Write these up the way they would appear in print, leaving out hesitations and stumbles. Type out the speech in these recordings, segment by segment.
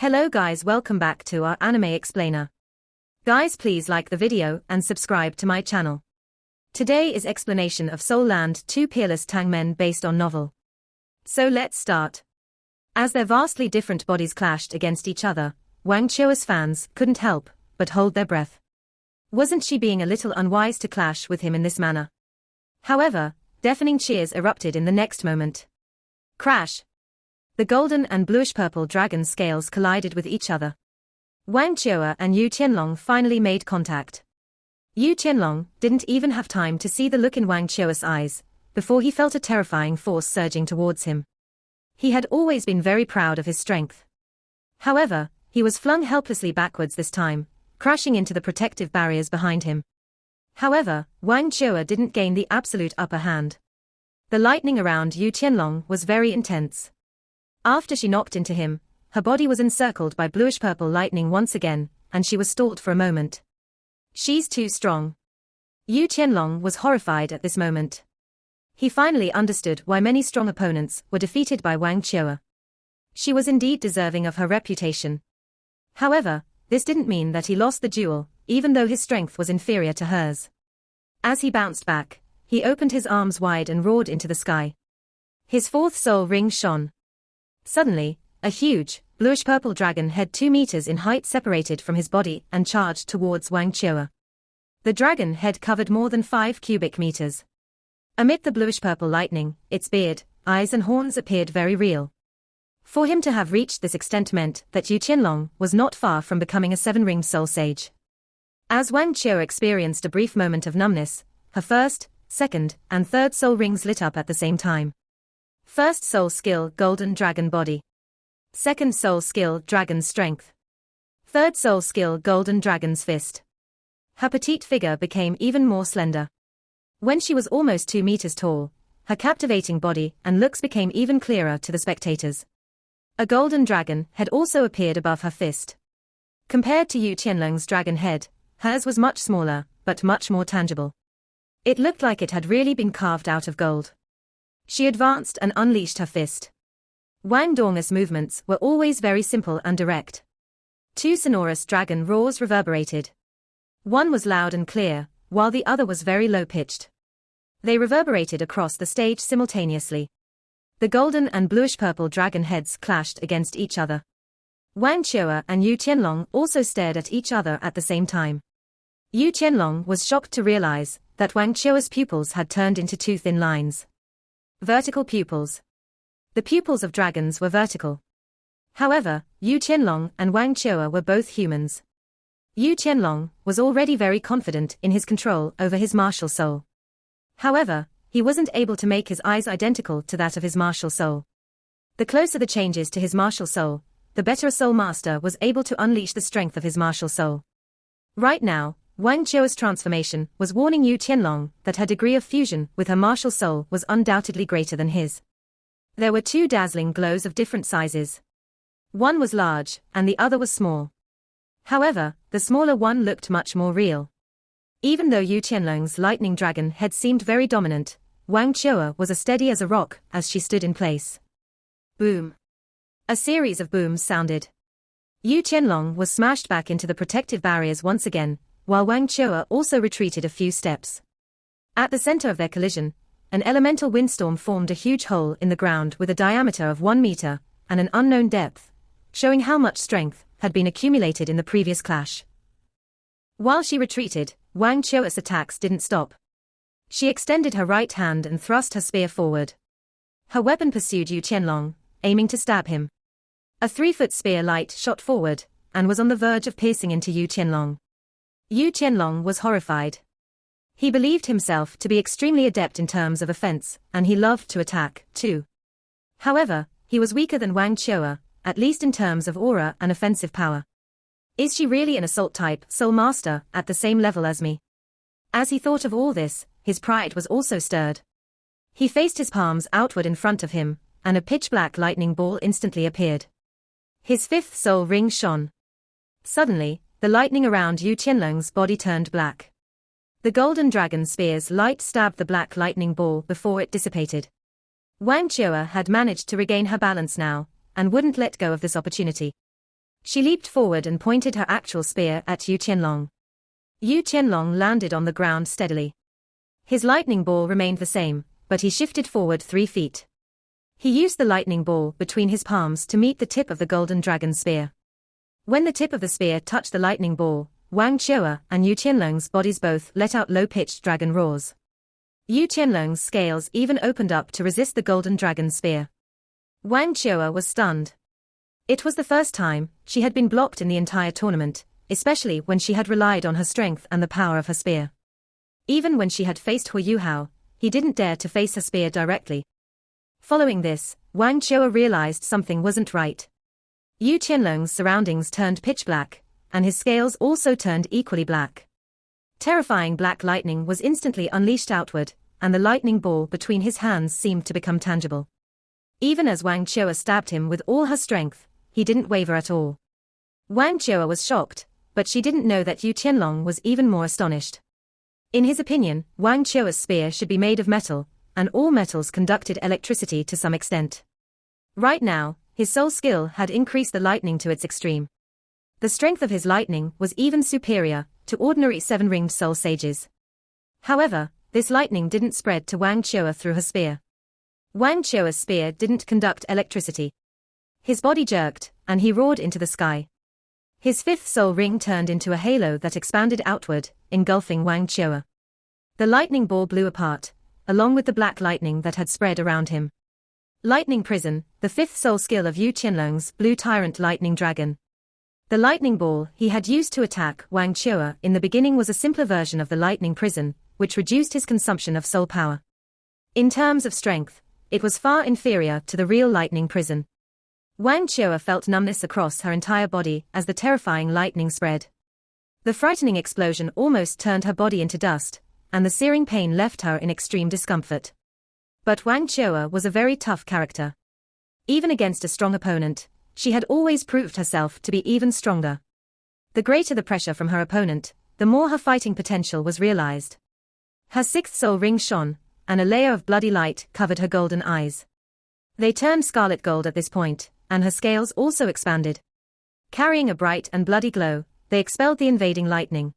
Hello guys, welcome back to our anime explainer. Guys, please like the video and subscribe to my channel. Today is explanation of Soul Land 2 Peerless Tang Men based on novel. So let's start. As their vastly different bodies clashed against each other, Wang Chua's fans couldn't help but hold their breath. Wasn't she being a little unwise to clash with him in this manner? However, deafening cheers erupted in the next moment. Crash! The golden and bluish-purple dragon scales collided with each other. Wang Chua and Yu Qianlong finally made contact. Yu Qianlong didn't even have time to see the look in Wang Chua's eyes before he felt a terrifying force surging towards him. He had always been very proud of his strength. However, he was flung helplessly backwards this time, crashing into the protective barriers behind him. However, Wang Chua didn't gain the absolute upper hand. The lightning around Yu Qianlong was very intense. After she knocked into him, her body was encircled by bluish-purple lightning once again, and she was stalled for a moment. She's too strong. Yu Qianlong was horrified at this moment. He finally understood why many strong opponents were defeated by Wang Chua. She was indeed deserving of her reputation. However, this didn't mean that he lost the duel, even though his strength was inferior to hers. As he bounced back, he opened his arms wide and roared into the sky. His fourth soul ring shone. Suddenly, a huge, bluish-purple dragon head 2 meters in height separated from his body and charged towards Wang Chua. The dragon head covered more than 5 cubic meters. Amid the bluish-purple lightning, its beard, eyes and horns appeared very real. For him to have reached this extent meant that Yu Qianlong was not far from becoming a 7-ringed soul sage. As Wang Chua experienced a brief moment of numbness, her first, second, and third soul rings lit up at the same time. First soul skill, golden dragon body. Second soul skill, dragon's strength. Third soul skill, golden dragon's fist. Her petite figure became even more slender. When she was almost 2 meters tall, her captivating body and looks became even clearer to the spectators. A golden dragon had also appeared above her fist. Compared to Yu Qianlong's dragon head, hers was much smaller, but much more tangible. It looked like it had really been carved out of gold. She advanced and unleashed her fist. Wang Dong's movements were always very simple and direct. 2 sonorous dragon roars reverberated. One was loud and clear, while the other was very low-pitched. They reverberated across the stage simultaneously. The golden and bluish-purple dragon heads clashed against each other. Wang Chua and Yu Qianlong also stared at each other at the same time. Yu Qianlong was shocked to realize that Wang Chua's pupils had turned into 2 thin lines. Vertical pupils. The pupils of dragons were vertical. However, Yu Qianlong and Wang Chua were both humans. Yu Qianlong was already very confident in his control over his martial soul. However, he wasn't able to make his eyes identical to that of his martial soul. The closer the changes to his martial soul, the better a soul master was able to unleash the strength of his martial soul. Right now, Wang Chua's transformation was warning Yu Qianlong that her degree of fusion with her martial soul was undoubtedly greater than his. There were 2 dazzling glows of different sizes. One was large, and the other was small. However, the smaller one looked much more real. Even though Yu Qianlong's lightning dragon head seemed very dominant, Wang Chua was as steady as a rock as she stood in place. Boom! A series of booms sounded. Yu Qianlong was smashed back into the protective barriers once again, while Wang Chua also retreated a few steps. At the center of their collision, an elemental windstorm formed a huge hole in the ground with a diameter of 1 meter and an unknown depth, showing how much strength had been accumulated in the previous clash. While she retreated, Wang Chua's attacks didn't stop. She extended her right hand and thrust her spear forward. Her weapon pursued Yu Qianlong, aiming to stab him. A 3-foot spear light shot forward and was on the verge of piercing into Yu Qianlong. Yu Qianlong was horrified. He believed himself to be extremely adept in terms of offense, and he loved to attack, too. However, he was weaker than Wang Chua, at least in terms of aura and offensive power. Is she really an assault-type soul master at the same level as me? As he thought of all this, his pride was also stirred. He faced his palms outward in front of him, and a pitch-black lightning ball instantly appeared. His 5th soul ring shone. Suddenly, the lightning around Yu Qianlong's body turned black. The golden dragon spear's light stabbed the black lightning ball before it dissipated. Wang Chua had managed to regain her balance now, and wouldn't let go of this opportunity. She leaped forward and pointed her actual spear at Yu Qianlong. Yu Qianlong landed on the ground steadily. His lightning ball remained the same, but he shifted forward 3 feet. He used the lightning ball between his palms to meet the tip of the golden dragon spear. When the tip of the spear touched the lightning ball, Wang Qiu'er and Yu Qianlong's bodies both let out low-pitched dragon roars. Yu Qianlong's scales even opened up to resist the golden dragon spear. Wang Qiu'er was stunned. It was the first time she had been blocked in the entire tournament, especially when she had relied on her strength and the power of her spear. Even when she had faced Huo Yuhao, he didn't dare to face her spear directly. Following this, Wang Qiu'er realized something wasn't right. Yu Qianlong's surroundings turned pitch black, and his scales also turned equally black. Terrifying black lightning was instantly unleashed outward, and the lightning ball between his hands seemed to become tangible. Even as Wang Qiu'er stabbed him with all her strength, he didn't waver at all. Wang Qiu'er was shocked, but she didn't know that Yu Qianlong was even more astonished. In his opinion, Wang Qiu'er's spear should be made of metal, and all metals conducted electricity to some extent. Right now, his soul skill had increased the lightning to its extreme. The strength of his lightning was even superior to ordinary 7-ringed soul sages. However, this lightning didn't spread to Wang Qiu'er through her spear. Wang Qiu'er's spear didn't conduct electricity. His body jerked, and he roared into the sky. His 5th soul ring turned into a halo that expanded outward, engulfing Wang Qiu'er. The lightning ball blew apart, along with the black lightning that had spread around him. Lightning Prison, the 5th soul skill of Yu Qianlong's Blue Tyrant Lightning Dragon. The lightning ball he had used to attack Wang Qiu'er in the beginning was a simpler version of the lightning prison, which reduced his consumption of soul power. In terms of strength, it was far inferior to the real lightning prison. Wang Qiu'er felt numbness across her entire body as the terrifying lightning spread. The frightening explosion almost turned her body into dust, and the searing pain left her in extreme discomfort. But Wang Qiu'er was a very tough character. Even against a strong opponent, she had always proved herself to be even stronger. The greater the pressure from her opponent, the more her fighting potential was realized. Her 6th soul ring shone, and a layer of bloody light covered her golden eyes. They turned scarlet gold at this point, and her scales also expanded. Carrying a bright and bloody glow, they expelled the invading lightning.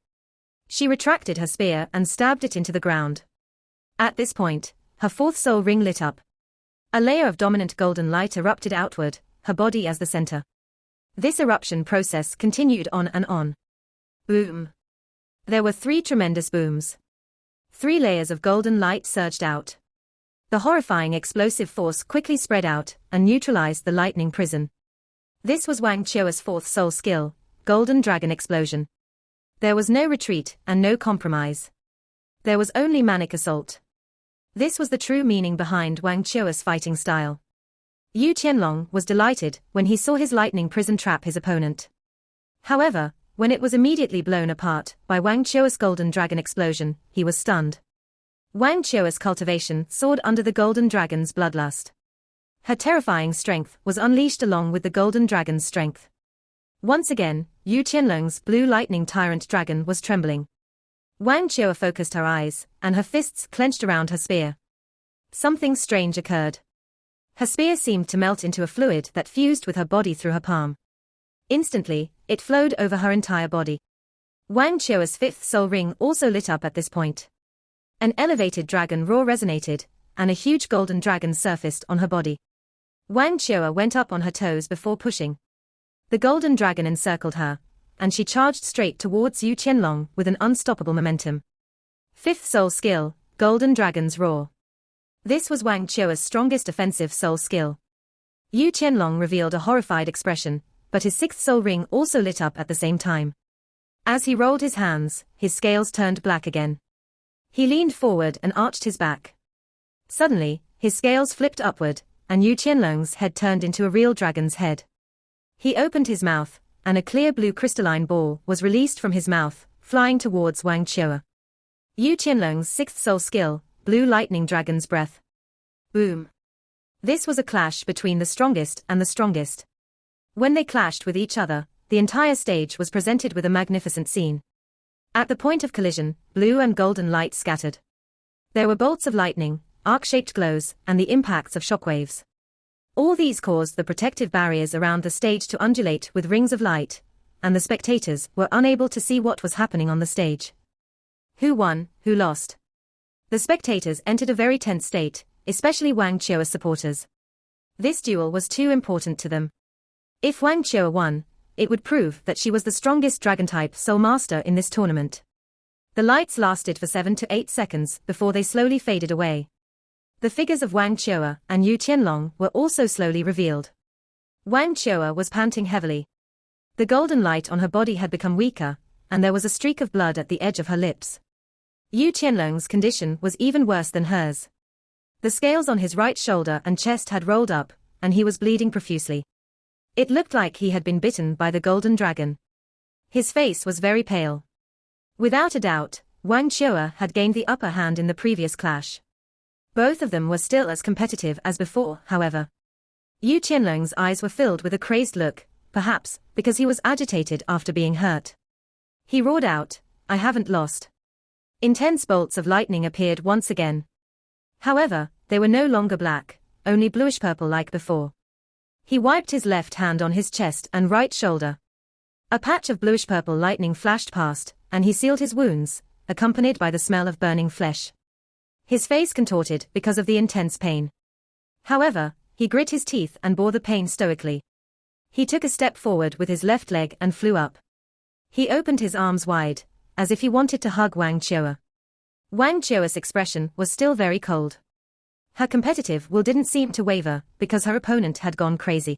She retracted her spear and stabbed it into the ground. At this point, her 4th soul ring lit up. A layer of dominant golden light erupted outward, her body as the center. This eruption process continued on and on. Boom. There were 3 tremendous booms. 3 layers of golden light surged out. The horrifying explosive force quickly spread out and neutralized the lightning prison. This was Wang Qiu'er's 4th soul skill, Golden Dragon Explosion. There was no retreat and no compromise. There was only manic assault. This was the true meaning behind Wang Qiu'er's fighting style. Yu Qianlong was delighted when he saw his lightning prison trap his opponent. However, when it was immediately blown apart by Wang Qiu'er's Golden Dragon Explosion, he was stunned. Wang Qiu'er's cultivation soared under the Golden Dragon's bloodlust. Her terrifying strength was unleashed along with the Golden Dragon's strength. Once again, Yu Qianlong's Blue Lightning Tyrant Dragon was trembling. Wang Qiu'er focused her eyes, and her fists clenched around her spear. Something strange occurred. Her spear seemed to melt into a fluid that fused with her body through her palm. Instantly, it flowed over her entire body. Wang Qiu'er's 5th soul ring also lit up at this point. An elevated dragon roar resonated, and a huge golden dragon surfaced on her body. Wang Qiu'er went up on her toes before pushing. The golden dragon encircled her, and she charged straight towards Yu Qianlong with an unstoppable momentum. 5th soul skill, Golden Dragon's Roar. This was Wang Qiu'er's strongest offensive soul skill. Yu Qianlong revealed a horrified expression, but his 6th soul ring also lit up at the same time. As he rolled his hands, his scales turned black again. He leaned forward and arched his back. Suddenly, his scales flipped upward, and Yu Qianlong's head turned into a real dragon's head. He opened his mouth, and a clear blue crystalline ball was released from his mouth, flying towards Wang Qiu'er. Yu Qianlong's 6th soul skill, Blue Lightning Dragon's Breath. Boom. This was a clash between the strongest and the strongest. When they clashed with each other, the entire stage was presented with a magnificent scene. At the point of collision, blue and golden light scattered. There were bolts of lightning, arc-shaped glows, and the impacts of shockwaves. All these caused the protective barriers around the stage to undulate with rings of light, and the spectators were unable to see what was happening on the stage. Who won, who lost? The spectators entered a very tense state, especially Wang Qiue's supporters. This duel was too important to them. If Wang Qiue won, it would prove that she was the strongest dragon-type soul master in this tournament. The lights lasted for 7 to 8 seconds before they slowly faded away. The figures of Wang Qiue and Yu Qianlong were also slowly revealed. Wang Qiue was panting heavily. The golden light on her body had become weaker, and there was a streak of blood at the edge of her lips. Yu Qianlong's condition was even worse than hers. The scales on his right shoulder and chest had rolled up, and he was bleeding profusely. It looked like he had been bitten by the golden dragon. His face was very pale. Without a doubt, Wang Qiue had gained the upper hand in the previous clash. Both of them were still as competitive as before, however. Yu Qianlong's eyes were filled with a crazed look, perhaps because he was agitated after being hurt. He roared out, "I haven't lost." Intense bolts of lightning appeared once again. However, they were no longer black, only bluish-purple like before. He wiped his left hand on his chest and right shoulder. A patch of bluish-purple lightning flashed past, and he sealed his wounds, accompanied by the smell of burning flesh. His face contorted because of the intense pain. However, he grit his teeth and bore the pain stoically. He took a step forward with his left leg and flew up. He opened his arms wide, as if he wanted to hug Wang Qiue. Wang Qiue's expression was still very cold. Her competitive will didn't seem to waver, because her opponent had gone crazy.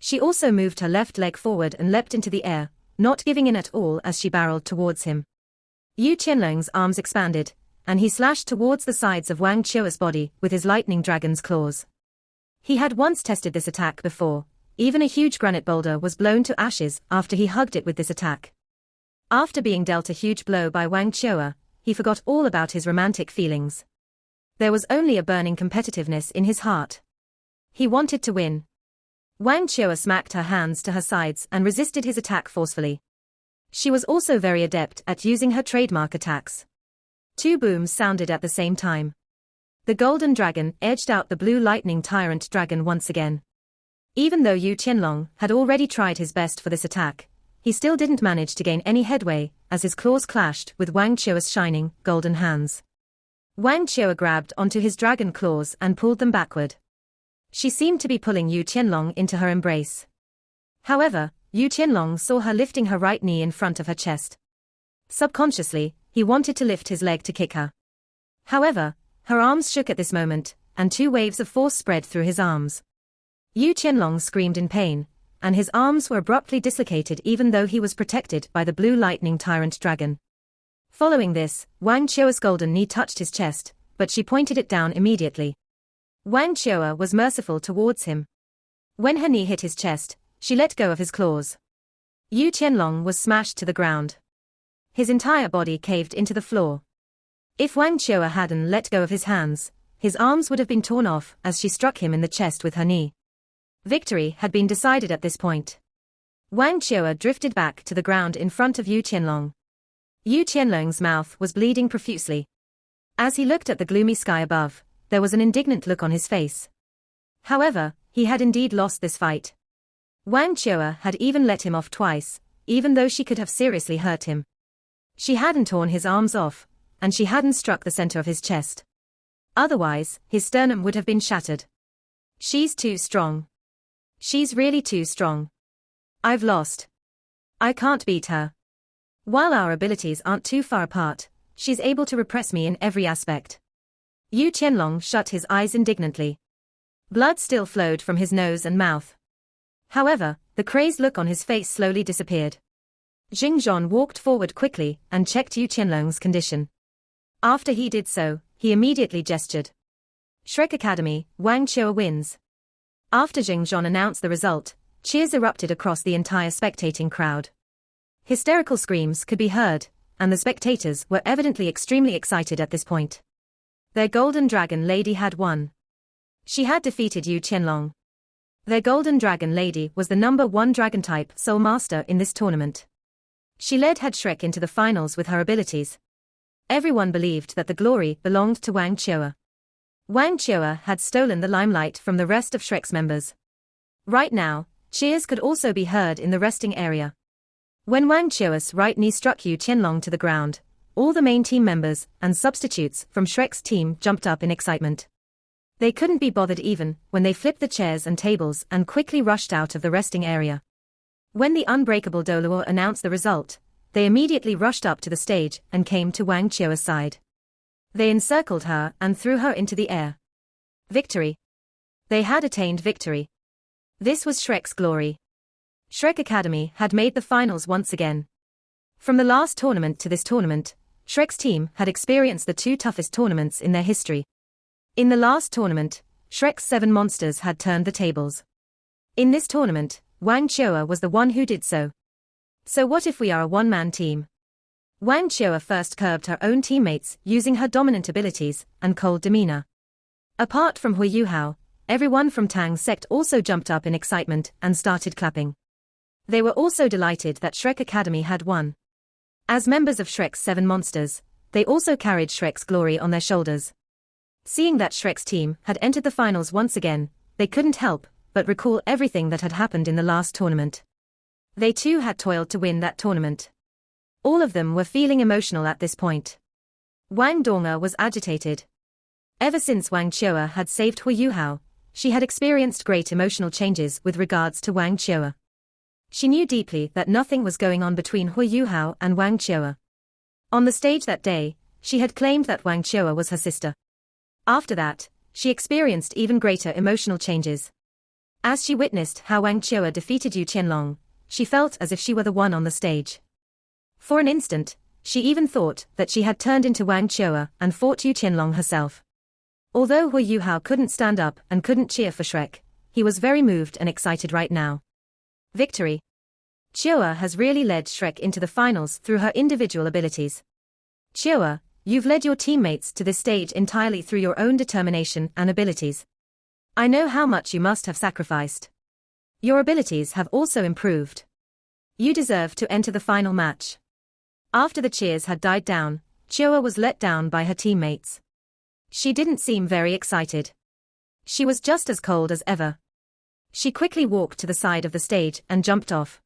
She also moved her left leg forward and leapt into the air, not giving in at all as she barreled towards him. Yu Qianlong's arms expanded, and he slashed towards the sides of Wang Qiue's body with his lightning dragon's claws. He had once tested this attack before. Even a huge granite boulder was blown to ashes after he hugged it with this attack. After being dealt a huge blow by Wang Qiue, he forgot all about his romantic feelings. There was only a burning competitiveness in his heart. He wanted to win. Wang Qiue smacked her hands to her sides and resisted his attack forcefully. She was also very adept at using her trademark attacks. 2 booms sounded at the same time. The golden dragon edged out the blue lightning tyrant dragon once again. Even though Yu Qianlong had already tried his best for this attack, he still didn't manage to gain any headway as his claws clashed with Wang Qiue's shining, golden hands. Wang Qiue grabbed onto his dragon claws and pulled them backward. She seemed to be pulling Yu Qianlong into her embrace. However, Yu Qianlong saw her lifting her right knee in front of her chest. Subconsciously, he wanted to lift his leg to kick her. However, her arms shook at this moment, and 2 waves of force spread through his arms. Yu Qianlong screamed in pain, and his arms were abruptly dislocated even though he was protected by the blue lightning tyrant dragon. Following this, Wang Qiue's golden knee touched his chest, but she pointed it down immediately. Wang Qiue was merciful towards him. When her knee hit his chest, she let go of his claws. Yu Qianlong was smashed to the ground. His entire body caved into the floor. If Wang Qiue hadn't let go of his hands, his arms would have been torn off as she struck him in the chest with her knee. Victory had been decided at this point. Wang Qiue drifted back to the ground in front of Yu Qianlong. Yu Qianlong's mouth was bleeding profusely. As he looked at the gloomy sky above, there was an indignant look on his face. However, he had indeed lost this fight. Wang Qiue had even let him off twice, even though she could have seriously hurt him. She hadn't torn his arms off, and she hadn't struck the center of his chest. Otherwise, his sternum would have been shattered. She's too strong. She's really too strong. I've lost. I can't beat her. While our abilities aren't too far apart, she's able to repress me in every aspect. Yu Qianlong shut his eyes indignantly. Blood still flowed from his nose and mouth. However, the crazed look on his face slowly disappeared. Xingzhong walked forward quickly and checked Yu Qianlong's condition. After he did so, he immediately gestured. Shrek Academy, Wang Qiue wins. After Xingzhong announced the result, cheers erupted across the entire spectating crowd. Hysterical screams could be heard, and the spectators were evidently extremely excited at this point. Their golden dragon lady had won. She had defeated Yu Qianlong. Their golden dragon lady was the #1 dragon-type soul master in this tournament. She led Head Shrek into the finals with her abilities. Everyone believed that the glory belonged to Wang Qiue. Wang Chua had stolen the limelight from the rest of Shrek's members. Right now, cheers could also be heard in the resting area. When Wang Chua's right knee struck Yu Qianlong to the ground, all the main team members and substitutes from Shrek's team jumped up in excitement. They couldn't be bothered even when they flipped the chairs and tables and quickly rushed out of the resting area. When the unbreakable Duel announced the result, they immediately rushed up to the stage and came to Wang Chua's side. They encircled her and threw her into the air. Victory! They had attained victory. This was Shrek's glory. Shrek Academy had made the finals once again. From the last tournament to this tournament, Shrek's team had experienced the two toughest tournaments in their history. In the last tournament, Shrek's 7 monsters had turned the tables. In this tournament, Wang Chua was the one who did so. So what if we are a one-man team? Wang Chua first curbed her own teammates using her dominant abilities and cold demeanor. Apart from Huo Yuhao, everyone from Tang's sect also jumped up in excitement and started clapping. They were also delighted that Shrek Academy had won. As members of Shrek's 7 monsters, they also carried Shrek's glory on their shoulders. Seeing that Shrek's team had entered the finals once again, they couldn't help but recall everything that had happened in the last tournament. They too had toiled to win that tournament. All of them were feeling emotional at this point. Wang Donga was agitated. Ever since Wang Chua had saved Huo Yuhao, she had experienced great emotional changes with regards to Wang Chua. She knew deeply that nothing was going on between Huo Yuhao and Wang Chua. On the stage that day, she had claimed that Wang Chua was her sister. After that, she experienced even greater emotional changes. As she witnessed how Wang Chua defeated Yu Qianlong, she felt as if she were the one on the stage. For an instant, she even thought that she had turned into Wang Chua and fought Yu Qianlong herself. Although Huo Yuhao couldn't stand up and couldn't cheer for Shrek, he was very moved and excited right now. Victory! Chua has really led Shrek into the finals through her individual abilities. Chua, you've led your teammates to this stage entirely through your own determination and abilities. I know how much you must have sacrificed. Your abilities have also improved. You deserve to enter the final match. After the cheers had died down, Chua was let down by her teammates. She didn't seem very excited. She was just as cold as ever. She quickly walked to the side of the stage and jumped off.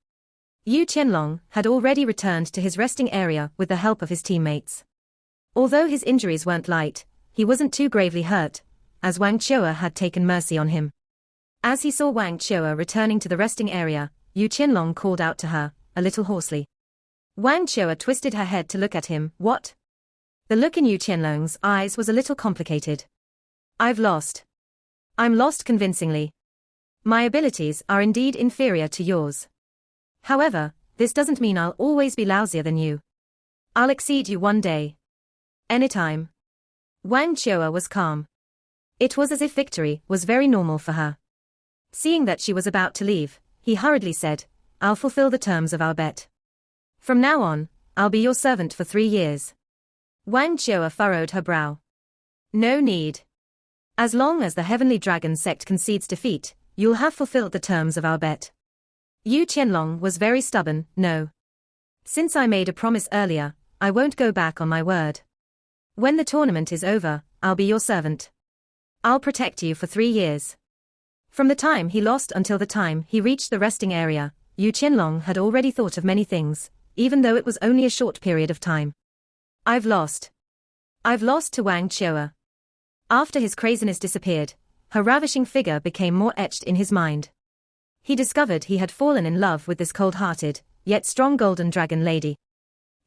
Yu Qianlong had already returned to his resting area with the help of his teammates. Although his injuries weren't light, he wasn't too gravely hurt, as Wang Chua had taken mercy on him. As he saw Wang Chua returning to the resting area, Yu Qianlong called out to her, a little hoarsely. Wang Chua twisted her head to look at him. What? The look in Yu Qianlong's eyes was a little complicated. I've lost. I'm lost convincingly. My abilities are indeed inferior to yours. However, this doesn't mean I'll always be lousier than you. I'll exceed you one day. Anytime. Wang Chua was calm. It was as if victory was very normal for her. Seeing that she was about to leave, he hurriedly said, I'll fulfill the terms of our bet. From now on, I'll be your servant for 3 years. Wang Chua furrowed her brow. No need. As long as the Heavenly Dragon sect concedes defeat, you'll have fulfilled the terms of our bet. Yu Qianlong was very stubborn. No. Since I made a promise earlier, I won't go back on my word. When the tournament is over, I'll be your servant. I'll protect you for 3 years. From the time he lost until the time he reached the resting area, Yu Qianlong had already thought of many things, even though it was only a short period of time. I've lost. I've lost to Wang Chua. After his craziness disappeared, her ravishing figure became more etched in his mind. He discovered he had fallen in love with this cold-hearted, yet strong golden dragon lady.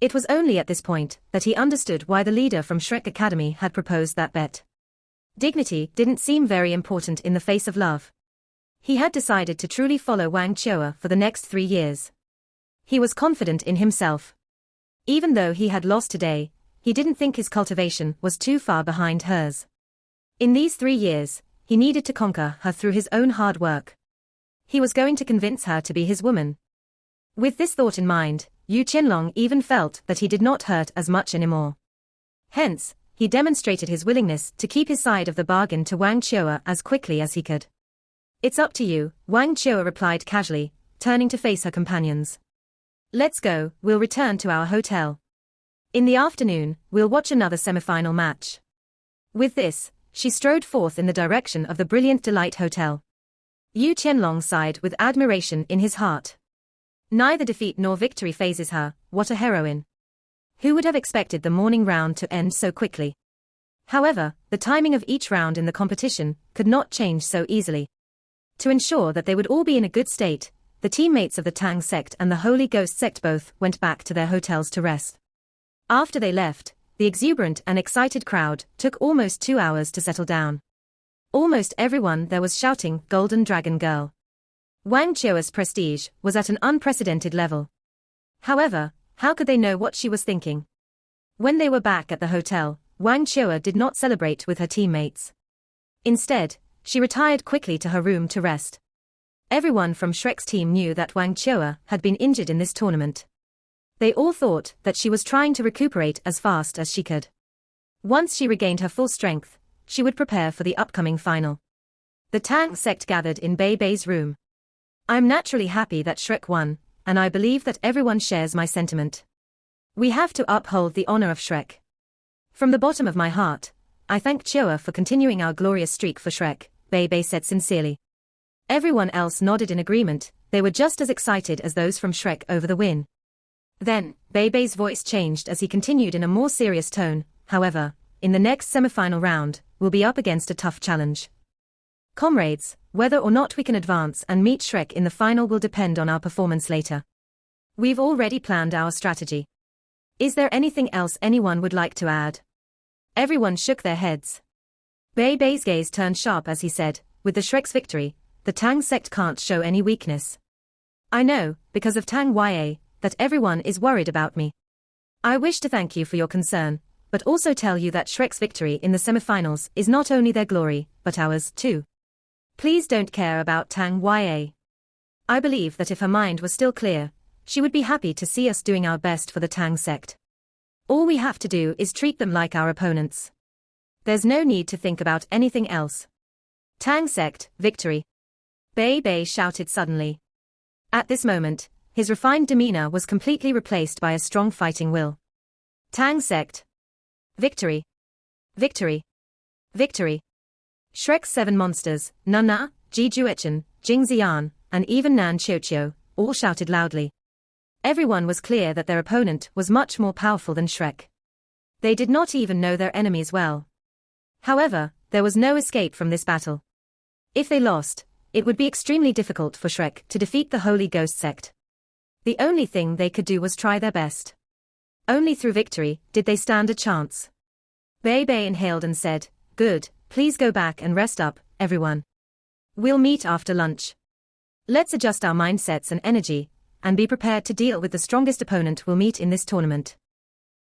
It was only at this point that he understood why the leader from Shrek Academy had proposed that bet. Dignity didn't seem very important in the face of love. He had decided to truly follow Wang Chua for the next 3 years. He was confident in himself. Even though he had lost today, he didn't think his cultivation was too far behind hers. In these 3 years, he needed to conquer her through his own hard work. He was going to convince her to be his woman. With this thought in mind, Yu Qianlong even felt that he did not hurt as much anymore. Hence, he demonstrated his willingness to keep his side of the bargain to Wang Chua as quickly as he could. It's up to you, Wang Chua replied casually, turning to face her companions. Let's go, we'll return to our hotel. In the afternoon, we'll watch another semifinal match. With this, she strode forth in the direction of the Brilliant Delight Hotel. Yu Qianlong sighed with admiration in his heart. Neither defeat nor victory phases her. What a heroine. Who would have expected the morning round to end so quickly? However, the timing of each round in the competition could not change so easily. To ensure that they would all be in a good state, the teammates of the Tang sect and the Holy Ghost sect both went back to their hotels to rest. After they left, the exuberant and excited crowd took almost 2 hours to settle down. Almost everyone there was shouting, "Golden Dragon Girl." Wang Qiu's prestige was at an unprecedented level. However, how could they know what she was thinking? When they were back at the hotel, Wang Qiu did not celebrate with her teammates. Instead, she retired quickly to her room to rest. Everyone from Shrek's team knew that Wang Qiu had been injured in this tournament. They all thought that she was trying to recuperate as fast as she could. Once she regained her full strength, she would prepare for the upcoming final. The Tang sect gathered in Bei Bei's room. "I'm naturally happy that Shrek won, and I believe that everyone shares my sentiment. We have to uphold the honor of Shrek. From the bottom of my heart, I thank Qiu for continuing our glorious streak for Shrek," Bei Bei said sincerely. Everyone else nodded in agreement. They were just as excited as those from Shrek over the win. Then, Bei Bei's voice changed as he continued in a more serious tone. "However, in the next semifinal round, we'll be up against a tough challenge. Comrades, whether or not we can advance and meet Shrek in the final will depend on our performance later. We've already planned our strategy. Is there anything else anyone would like to add?" Everyone shook their heads. Bei Bei's gaze turned sharp as he said, "With the Shrek's victory, the Tang sect can't show any weakness. I know, because of Tang Ya, that everyone is worried about me. I wish to thank you for your concern, but also tell you that Shrek's victory in the semifinals is not only their glory, but ours, too. Please don't care about Tang Ya. I believe that if her mind was still clear, she would be happy to see us doing our best for the Tang sect. All we have to do is treat them like our opponents. There's no need to think about anything else. Tang sect, victory!" Bei Bei shouted suddenly. At this moment, his refined demeanor was completely replaced by a strong fighting will. "Tang sect! Victory! Victory! Victory!" Shrek's 7 monsters, Nana, Ji Juechen, Jing Xian, and even Nan Qiuqiu, all shouted loudly. Everyone was clear that their opponent was much more powerful than Shrek. They did not even know their enemies well. However, there was no escape from this battle. If they lost, it would be extremely difficult for Shrek to defeat the Holy Ghost sect. The only thing they could do was try their best. Only through victory did they stand a chance. Bei Bei inhaled and said, "Good, please go back and rest up, everyone. We'll meet after lunch. Let's adjust our mindsets and energy, and be prepared to deal with the strongest opponent we'll meet in this tournament."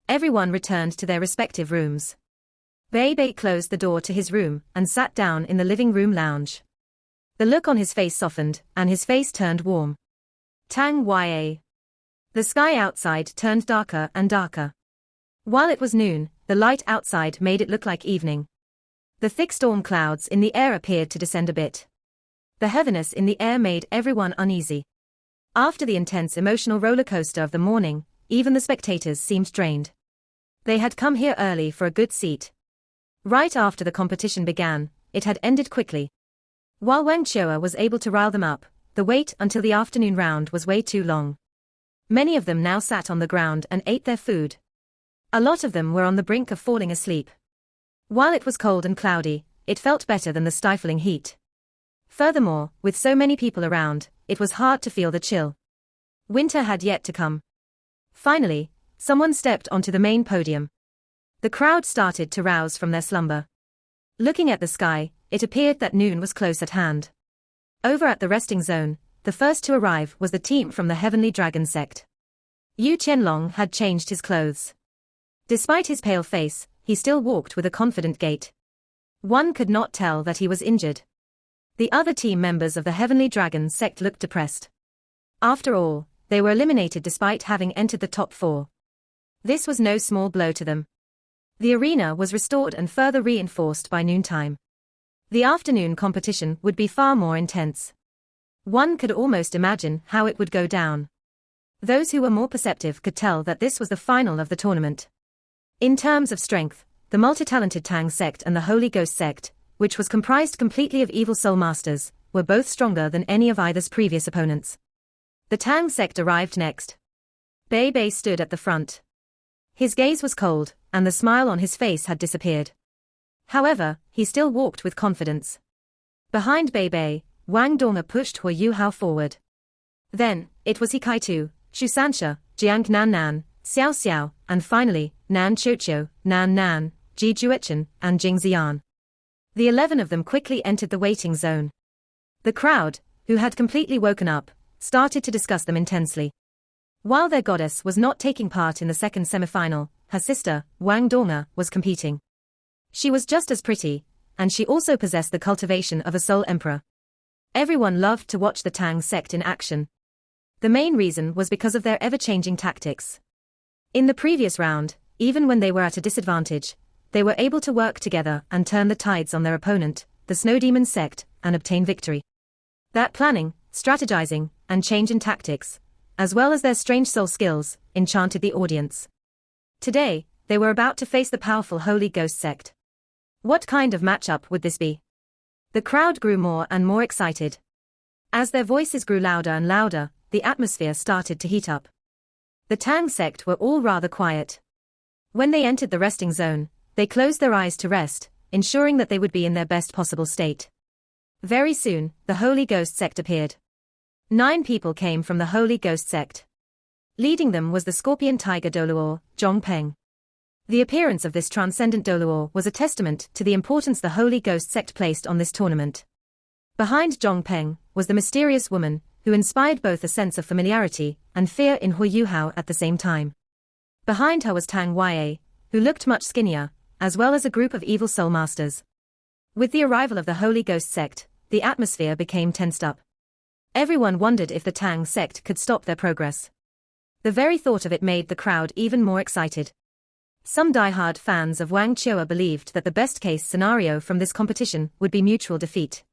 Everyone returned to their respective rooms. Bei Bei closed the door to his room and sat down in the living room lounge. The look on his face softened, and his face turned warm. Tang Ya. The sky outside turned darker and darker. While it was noon, the light outside made it look like evening. The thick storm clouds in the air appeared to descend a bit. The heaviness in the air made everyone uneasy. After the intense emotional roller coaster of the morning, even the spectators seemed drained. They had come here early for a good seat. Right after the competition began, it had ended quickly. While Wang Qiu was able to rile them up, the wait until the afternoon round was way too long. Many of them now sat on the ground and ate their food. A lot of them were on the brink of falling asleep. While it was cold and cloudy, it felt better than the stifling heat. Furthermore, with so many people around, it was hard to feel the chill. Winter had yet to come. Finally, someone stepped onto the main podium. The crowd started to rouse from their slumber. Looking at the sky, it appeared that noon was close at hand. Over at the resting zone, the first to arrive was the team from the Heavenly Dragon sect. Yu Qianlong had changed his clothes. Despite his pale face, he still walked with a confident gait. One could not tell that he was injured. The other team members of the Heavenly Dragon sect looked depressed. After all, they were eliminated despite having entered the top 4. This was no small blow to them. The arena was restored and further reinforced by noontime. The afternoon competition would be far more intense. One could almost imagine how it would go down. Those who were more perceptive could tell that this was the final of the tournament. In terms of strength, the multi-talented Tang sect and the Holy Ghost sect, which was comprised completely of evil soul masters, were both stronger than any of either's previous opponents. The Tang sect arrived next. Bei Bei stood at the front. His gaze was cold, and the smile on his face had disappeared. However, he still walked with confidence. Behind Bei Bei, Wang Dong'er pushed Huo Yuhao forward. Then, it was He Kai-tu, Shu Sansha, Jiang Nan Nan, Xiao Xiao, and finally, Nan Qiuqiu, Nan Nan, Ji Juechen, and Jing Xian. The 11 of them quickly entered the waiting zone. The crowd, who had completely woken up, started to discuss them intensely. While their goddess was not taking part in the second semifinal, her sister, Wang Dong'er, was competing. She was just as pretty, and she also possessed the cultivation of a soul emperor. Everyone loved to watch the Tang sect in action. The main reason was because of their ever-changing tactics. In the previous round, even when they were at a disadvantage, they were able to work together and turn the tides on their opponent, the Snow Demon sect, and obtain victory. That planning, strategizing, and change in tactics, as well as their strange soul skills, enchanted the audience. Today, they were about to face the powerful Holy Ghost sect. What kind of matchup would this be? The crowd grew more and more excited. As their voices grew louder and louder, the atmosphere started to heat up. The Tang sect were all rather quiet. When they entered the resting zone, they closed their eyes to rest, ensuring that they would be in their best possible state. Very soon, the Holy Ghost sect appeared. 9 people came from the Holy Ghost sect. Leading them was the Scorpion Tiger Doluo, Zhong Peng. The appearance of this transcendent Doluo was a testament to the importance the Holy Ghost sect placed on this tournament. Behind Zhong Peng was the mysterious woman, who inspired both a sense of familiarity and fear in Huo Yuhao at the same time. Behind her was Tang Yue, who looked much skinnier, as well as a group of evil soul masters. With the arrival of the Holy Ghost sect, the atmosphere became tensed up. Everyone wondered if the Tang sect could stop their progress. The very thought of it made the crowd even more excited. Some die-hard fans of Wang Qiu'er believed that the best-case scenario from this competition would be mutual defeat.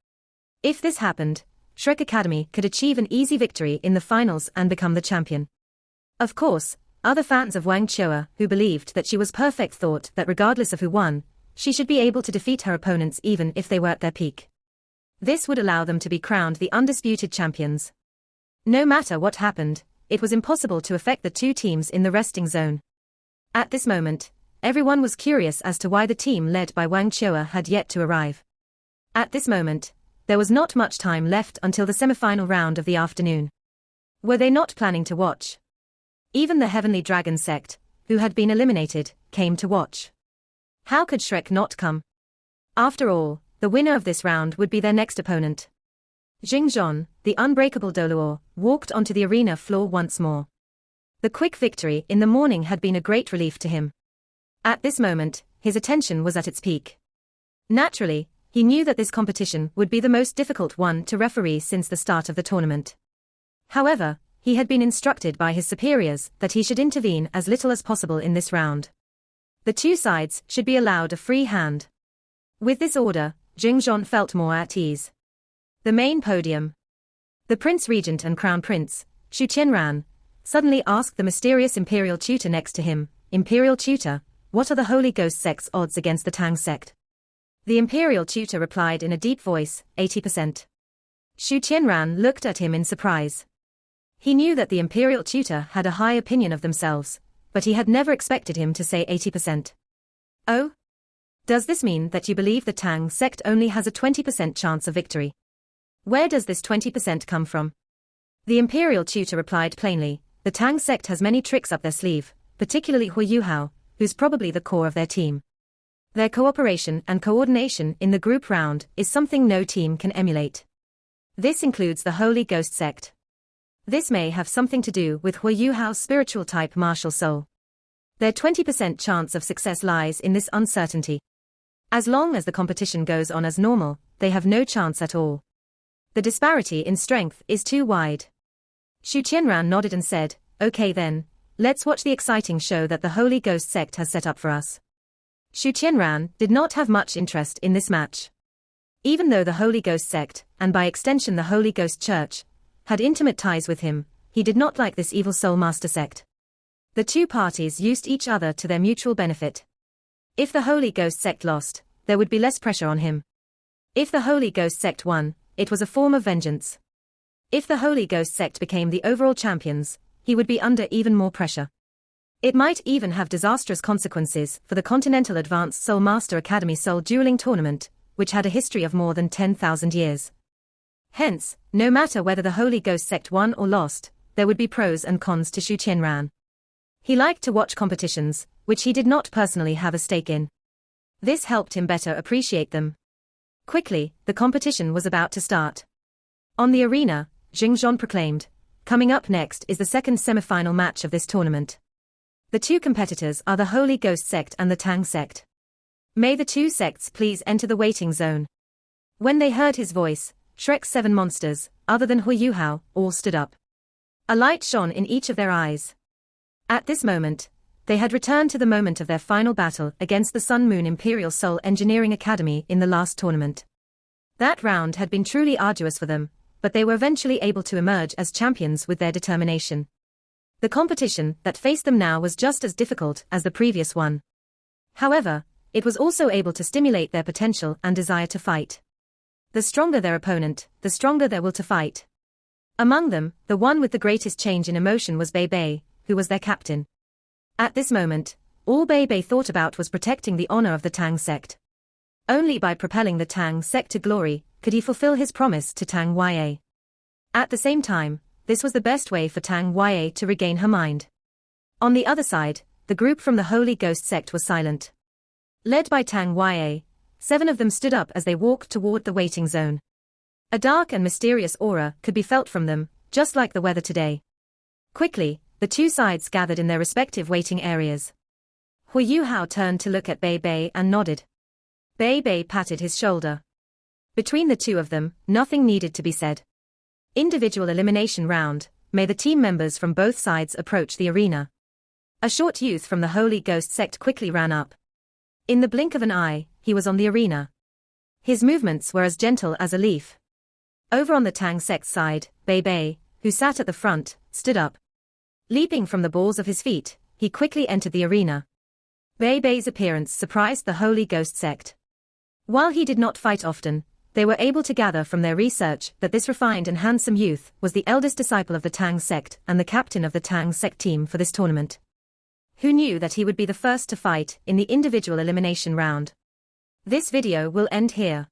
If this happened, Shrek Academy could achieve an easy victory in the finals and become the champion. Of course, other fans of Wang Qiu'er who believed that she was perfect thought that regardless of who won, she should be able to defeat her opponents even if they were at their peak. This would allow them to be crowned the undisputed champions. No matter what happened, it was impossible to affect the 2 teams in the resting zone. At this moment, everyone was curious as to why the team led by Wang Qiu'er had yet to arrive. At this moment, there was not much time left until the semifinal round of the afternoon. Were they not planning to watch? Even the Heavenly Dragon sect, who had been eliminated, came to watch. How could Shrek not come? After all, the winner of this round would be their next opponent. Jingzhon, the unbreakable Doluo, walked onto the arena floor once more. The quick victory in the morning had been a great relief to him. At this moment, his attention was at its peak. Naturally, he knew that this competition would be the most difficult one to referee since the start of the tournament. However, he had been instructed by his superiors that he should intervene as little as possible in this round. The 2 sides should be allowed a free hand. With this order, Jingzhon felt more at ease. The main podium. The Prince Regent and Crown Prince, Shu Qianran, suddenly asked the mysterious Imperial Tutor next to him, Imperial Tutor, what are the Holy Ghost sect's odds against the Tang sect? The Imperial Tutor replied in a deep voice, 80%. Shu Qianran looked at him in surprise. He knew that the Imperial Tutor had a high opinion of themselves, but he had never expected him to say 80%. Oh? Does this mean that you believe the Tang sect only has a 20% chance of victory? Where does this 20% come from? The Imperial Tutor replied plainly, the Tang sect has many tricks up their sleeve, particularly Huo Yuhao, who's probably the core of their team. Their cooperation and coordination in the group round is something no team can emulate. This includes the Holy Ghost sect. This may have something to do with Huo Yuhao's spiritual type martial soul. Their 20% chance of success lies in this uncertainty. As long as the competition goes on as normal, they have no chance at all. The disparity in strength is too wide. Shu Qianran nodded and said, okay then, let's watch the exciting show that the Holy Ghost sect has set up for us. Shu Qianran did not have much interest in this match. Even though the Holy Ghost sect, and by extension the Holy Ghost Church, had intimate ties with him, he did not like this evil soul master sect. The 2 parties used each other to their mutual benefit. If the Holy Ghost sect lost, there would be less pressure on him. If the Holy Ghost sect won, it was a form of vengeance. If the Holy Ghost sect became the overall champions, he would be under even more pressure. It might even have disastrous consequences for the Continental Advanced Soul Master Academy Soul Dueling Tournament, which had a history of more than 10,000 years. Hence, no matter whether the Holy Ghost sect won or lost, there would be pros and cons to Xu Qianran. He liked to watch competitions, which he did not personally have a stake in. This helped him better appreciate them. Quickly, the competition was about to start. On the arena, Xingzhon proclaimed, "Coming up next is the second semifinal match of this tournament. The two competitors are the Holy Ghost sect and the Tang sect. May the two sects please enter the waiting zone." When they heard his voice, Shrek's 7 monsters, other than Huo Yuhao, all stood up. A light shone in each of their eyes. At this moment, they had returned to the moment of their final battle against the Sun Moon Imperial Soul Engineering Academy in the last tournament. That round had been truly arduous for them, but they were eventually able to emerge as champions with their determination. The competition that faced them now was just as difficult as the previous one. However, it was also able to stimulate their potential and desire to fight. The stronger their opponent, the stronger their will to fight. Among them, the one with the greatest change in emotion was Bei Bei, who was their captain. At this moment, all Bei Bei thought about was protecting the honor of the Tang sect. Only by propelling the Tang sect to glory could he fulfill his promise to Tang Ya. At the same time, this was the best way for Tang Ya to regain her mind. On the other side, the group from the Holy Ghost sect was silent. Led by Tang Ya, 7 of them stood up as they walked toward the waiting zone. A dark and mysterious aura could be felt from them, just like the weather today. Quickly, the two sides gathered in their respective waiting areas. Huo Yuhao turned to look at Bei Bei and nodded. Bei Bei patted his shoulder. Between the two of them, nothing needed to be said. Individual elimination round, may the team members from both sides approach the arena. A short youth from the Holy Ghost sect quickly ran up. In the blink of an eye, he was on the arena. His movements were as gentle as a leaf. Over on the Tang sect side, Bei Bei, who sat at the front, stood up. Leaping from the balls of his feet, he quickly entered the arena. Bei Bei's appearance surprised the Holy Ghost sect. While he did not fight often, they were able to gather from their research that this refined and handsome youth was the eldest disciple of the Tang sect and the captain of the Tang sect team for this tournament. Who knew that he would be the first to fight in the individual elimination round? This video will end here.